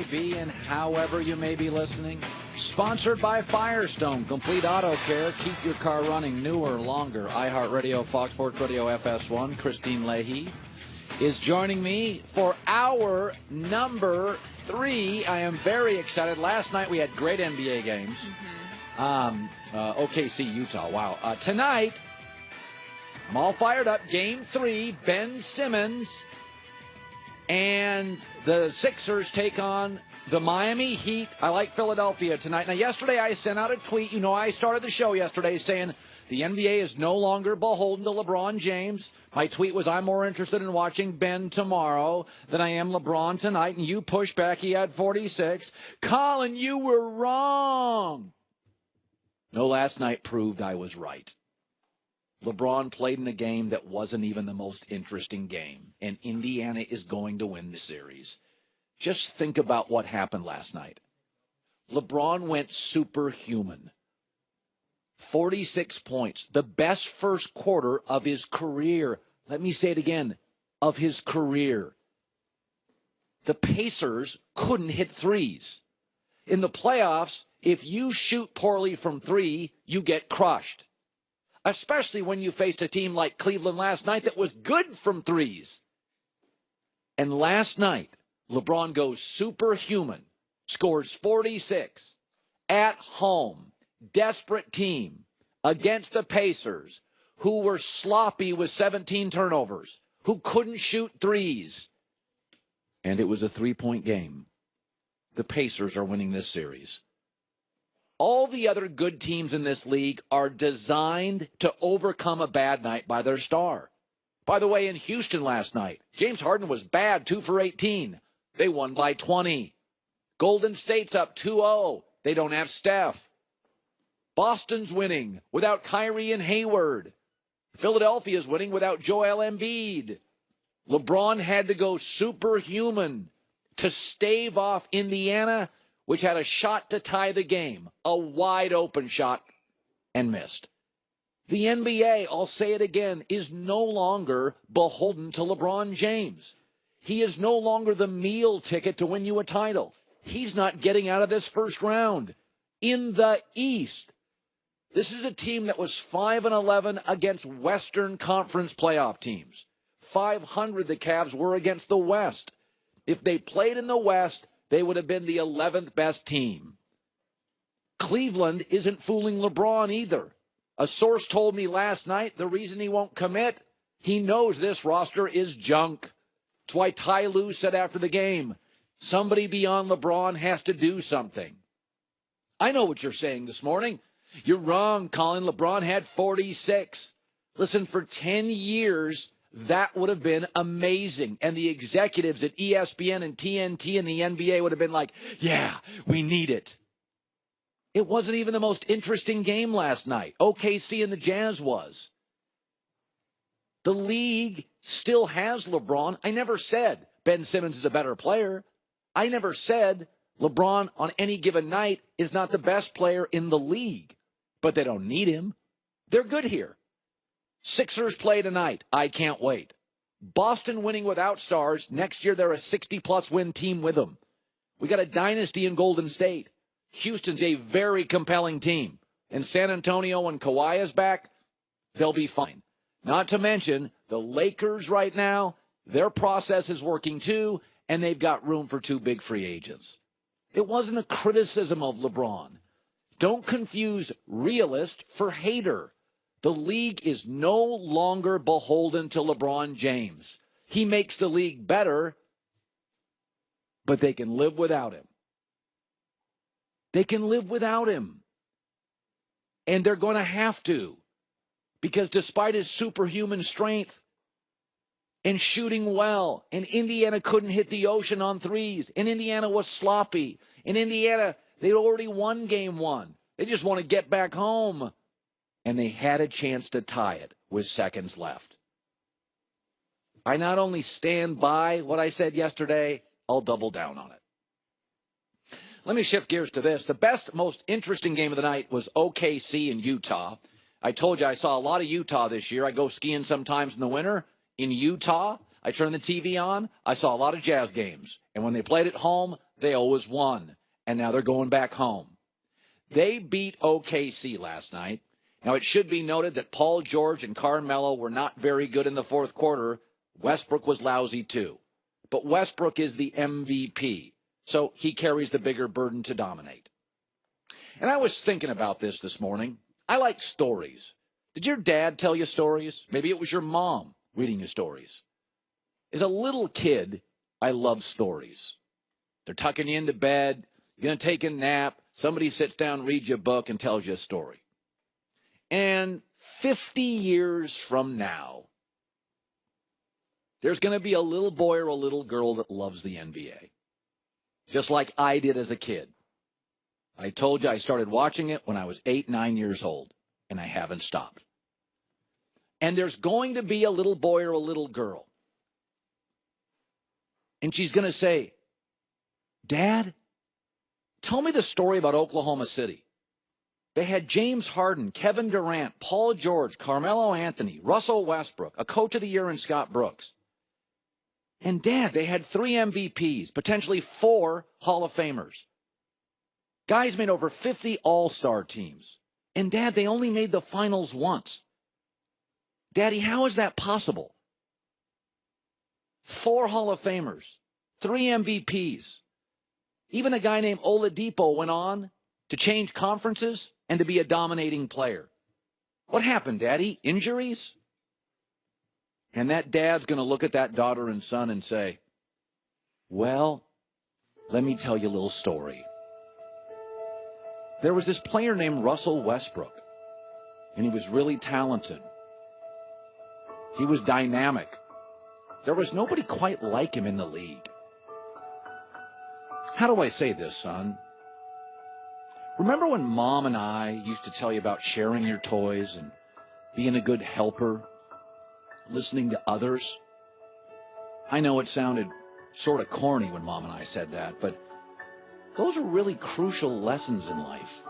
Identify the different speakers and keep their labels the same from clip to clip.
Speaker 1: be and however you may be listening. Sponsored by Firestone, Complete Auto Care. Keep your car running newer, longer. iHeartRadio, Fox Sports Radio, FS1. Christine Leahy is joining me for hour number 3. I am very excited. Last night we had great NBA games. OKC, Utah. Wow. Tonight, I'm all fired up. Game 3, Ben Simmons and the Sixers take on the Miami Heat. I like Philadelphia tonight. Now, yesterday I sent out a tweet. You know, I started the show yesterday saying the NBA is no longer beholden to LeBron James. My tweet was, I'm more interested in watching Ben tomorrow than I am LeBron tonight. And you pushed back. He had 46. Colin, you were wrong. No, last night proved I was right. LeBron played in a game that wasn't even the most interesting game, and Indiana is going to win the series. Just think about what happened last night. LeBron went superhuman. 46 points, the best first quarter of his career. Let me say it again, of his career. The Pacers couldn't hit threes. In the playoffs, if you shoot poorly from 3, you get crushed. Especially when you faced a team like Cleveland last night that was good from threes. And last night, LeBron goes superhuman, scores 46 at home, desperate team against the Pacers, who were sloppy with 17 turnovers, who couldn't shoot threes. And it was a 3-point game. The Pacers are winning this series. All the other good teams in this league are designed to overcome a bad night by their star. By the way, in Houston last night, James Harden was bad, 2 for 18. They won by 20. Golden State's up 2-0. They don't have Steph. Boston's winning without Kyrie and Hayward. Philadelphia's winning without Joel Embiid. LeBron had to go superhuman to stave off Indiana, which had a shot to tie the game, a wide-open shot, and missed. The NBA, I'll say it again, is no longer beholden to LeBron James. He is no longer the meal ticket to win you a title. He's not getting out of this first round. In the East, this is a team that was 5-11 against Western Conference playoff teams. 500 the Cavs were against the West. If they played in the West, they would have been the 11th best team. Cleveland isn't fooling LeBron either. A source told me last night the reason he won't commit, he knows this roster is junk. That's why Ty Lue said after the game, somebody beyond LeBron has to do something. I know what you're saying this morning. You're wrong, Colin. LeBron had 46. Listen, for 10 years, that would have been amazing. And the executives at ESPN and TNT and the NBA would have been like, yeah, we need it. It wasn't even the most interesting game last night. OKC and the Jazz was. The league still has LeBron. I never said Ben Simmons is a better player. I never said LeBron on any given night is not the best player in the league. But they don't need him. They're good here. Sixers play tonight. I can't wait. Boston winning without stars. Next year, they're a 60-plus win team with them. We got a dynasty in Golden State. Houston's a very compelling team. And San Antonio, when Kawhi is back, they'll be fine. Not to mention, the Lakers right now, their process is working too, and they've got room for 2 big free agents. It wasn't a criticism of LeBron. Don't confuse realist for hater. The league is no longer beholden to LeBron James. He makes the league better, but they can live without him. They can live without him. And they're going to have to. Because despite his superhuman strength and shooting well, and Indiana couldn't hit the ocean on threes, and Indiana was sloppy, and Indiana, they'd already won game 1. They just want to get back home. And they had a chance to tie it with seconds left. I not only stand by what I said yesterday, I'll double down on it. Let me shift gears to this. The best, most interesting game of the night was OKC in Utah. I told you I saw a lot of Utah this year. I go skiing sometimes in the winter. In Utah, I turned the TV on. I saw a lot of Jazz games. And when they played at home, They always won, and now they're going back home. They beat OKC last night. Now, it should be noted that Paul George and Carmelo were not very good in the fourth quarter. Westbrook was lousy, too. But Westbrook is the MVP, so he carries the bigger burden to dominate. And I was thinking about this morning. I like stories. Did your dad tell you stories? Maybe it was your mom reading you stories. As a little kid, I love stories. They're tucking you into bed. You're going to take a nap. Somebody sits down, reads you a book, and tells you a story. And 50 years from now, there's going to be a little boy or a little girl that loves the NBA, just like I did as a kid. I told you I started watching it when I was 8, 9 years old, and I haven't stopped. And there's going to be a little boy or a little girl, and she's going to say, Dad, tell me the story about Oklahoma City. They had James Harden, Kevin Durant, Paul George, Carmelo Anthony, Russell Westbrook, a coach of the year in Scott Brooks. And, Dad, they had 3 MVPs, potentially 4 Hall of Famers. Guys made over 50 all-star teams. And, Dad, they only made the finals once. Daddy, how is that possible? 4 Hall of Famers, 3 MVPs. Even a guy named Oladipo went on to change conferences and to be a dominating player. What happened, Daddy? Injuries? And that dad's going to look at that daughter and son and say, well, let me tell you a little story. There was this player named Russell Westbrook, and he was really talented. He was dynamic. There was nobody quite like him in the league. How do I say this, son? Remember when Mom and I used to tell you about sharing your toys and being a good helper, listening to others? I know it sounded sort of corny when Mom and I said that, but those are really crucial lessons in life.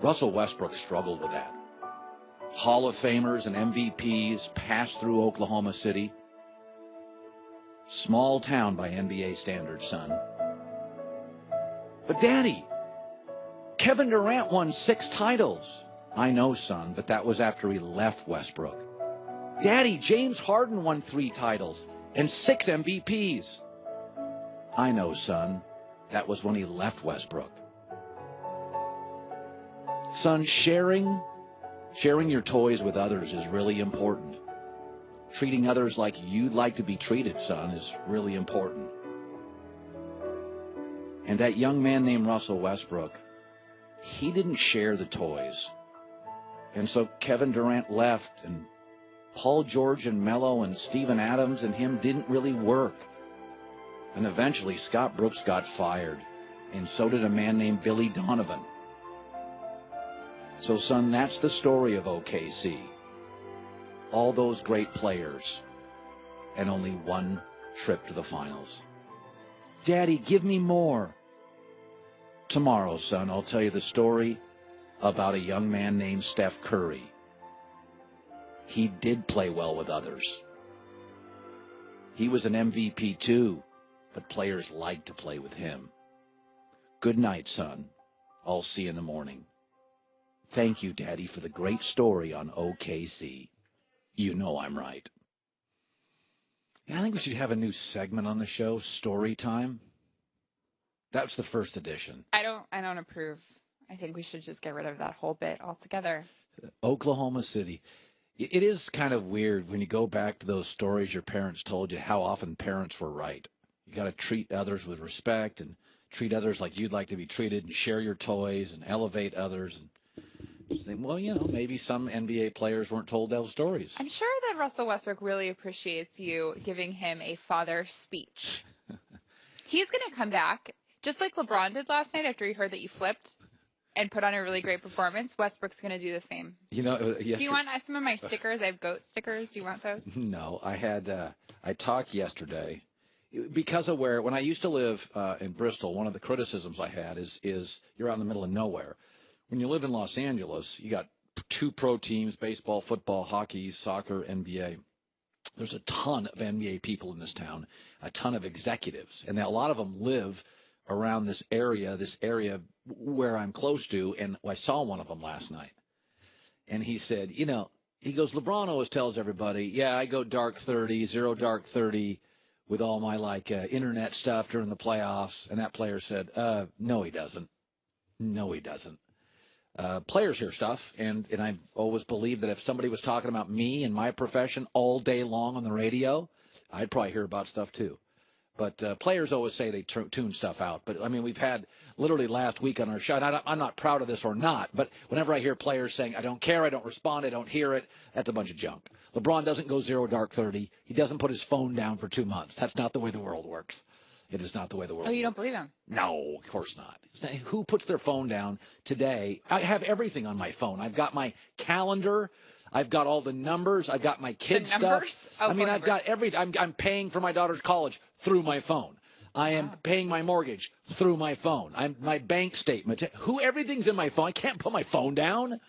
Speaker 1: Russell Westbrook struggled with that. Hall of Famers and MVPs passed through Oklahoma City. Small town by NBA standards, son. But, Daddy, Kevin Durant won 6 titles. I know, son, but that was after he left Westbrook. Daddy, James Harden won 3 titles and 6 MVPs. I know, son, that was when he left Westbrook. Son, sharing your toys with others is really important. Treating others like you'd like to be treated, son, is really important. And that young man named Russell Westbrook, he didn't share the toys. And so Kevin Durant left, and Paul George and Melo and Steven Adams and him didn't really work. And eventually Scott Brooks got fired, and so did a man named Billy Donovan. So, son, that's the story of OKC. All those great players, and only 1 trip to the finals. Daddy, give me more. Tomorrow, son, I'll tell you the story about a young man named Steph Curry. He did play well with others. He was an MVP too, but players liked to play with him. Good night, son. I'll see you in the morning. Thank you, Daddy, for the great story on OKC. You know I'm right. I think we should have a new segment on the show, Story Time. That's the first edition.
Speaker 2: I don't approve. I think we should just get rid of that whole bit altogether.
Speaker 1: Oklahoma City. It is kind of weird when you go back to those stories your parents told you, how often parents were right. You got to treat others with respect and treat others like you'd like to be treated and share your toys and elevate others. And think, well, maybe some NBA players weren't told those stories.
Speaker 2: I'm sure that Russell Westbrook really appreciates you giving him a father speech. He's going to come back, just like LeBron did last night after he heard that you flipped and put on a really great performance. Westbrook's going to do the same. Do you want some of my stickers? I have goat stickers. Do you want those?
Speaker 1: No, I talked yesterday because of when I used to live in Bristol. One of the criticisms I had is you're out in the middle of nowhere. When you live in Los Angeles, you got 2 pro teams, baseball, football, hockey, soccer, NBA. There's a ton of NBA people in this town, a ton of executives, and a lot of them live around this area where I'm close to, and I saw one of them last night. And he said, he goes, LeBron always tells everybody, yeah, I go dark 30, zero dark 30 with all my, internet stuff during the playoffs. And that player said, no, he doesn't. No, he doesn't. Players hear stuff, and I've always believed that if somebody was talking about me and my profession all day long on the radio, I'd probably hear about stuff too. But players always say they tune stuff out. But, I mean, we've had literally last week on our show, and I'm not proud of this or not, but whenever I hear players saying, I don't care, I don't respond, I don't hear it, that's a bunch of junk. LeBron doesn't go zero dark 30. He doesn't put his phone down for 2 months. That's not the way the world works. It is not the way the world works.
Speaker 2: Oh, you don't believe him?
Speaker 1: No, of course not. Who puts their phone down today? I have everything on my phone. I've got my calendar. I've got all the numbers. I've got my kids' stuff.
Speaker 2: Oh,
Speaker 1: I've got everything. I'm paying for my daughter's college through my phone. I am paying my mortgage through my phone. My bank statement. Everything's in my phone. I can't put my phone down.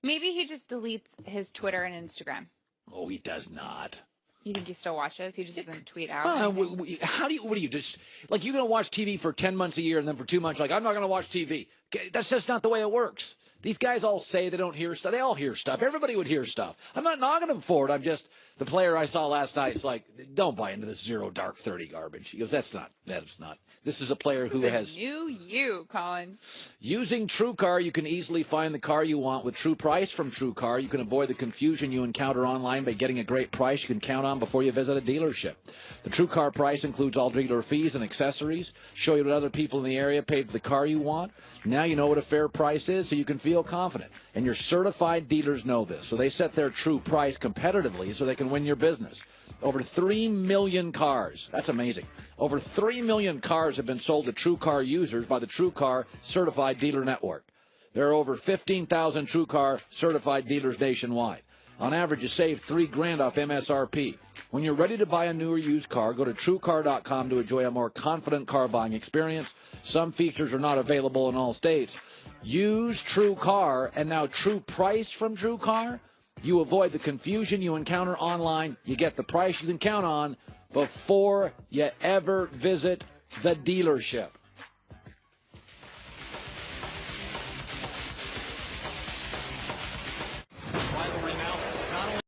Speaker 2: Maybe he just deletes his Twitter and Instagram.
Speaker 1: Oh, he does not.
Speaker 2: You think he still watches? He just doesn't tweet out?
Speaker 1: What are you just, you're going to watch TV for 10 months a year and then for 2 months, I'm not going to watch TV. That's just not the way it works. These guys all say they don't hear stuff. They all hear stuff. Everybody would hear stuff. I'm not knocking them for it. The player I saw last night is like, don't buy into this zero dark 30 garbage. He goes, that's not. This is a player who has.
Speaker 2: New you, Colin.
Speaker 1: Using TrueCar, you can easily find the car you want with True Price from TrueCar. You can avoid the confusion you encounter online by getting a great price you can count on before you visit a dealership. The TrueCar price includes all dealer fees and accessories. Show you what other people in the area paid for the car you want. Now you know what a fair price is, so you can feel confident. And your certified dealers know this, so they set their true price competitively so they can win your business. Over 3 million cars. That's amazing. Over 3 million cars have been sold to TrueCar users by the TrueCar Certified Dealer Network. There are over 15,000 TrueCar certified dealers nationwide. On average, you save $3,000 off MSRP. When you're ready to buy a new or used car, go to TrueCar.com to enjoy a more confident car buying experience. Some features are not available in all states. Use TrueCar and now True Price from TrueCar. You avoid the confusion you encounter online. You get the price you can count on before you ever visit the dealership.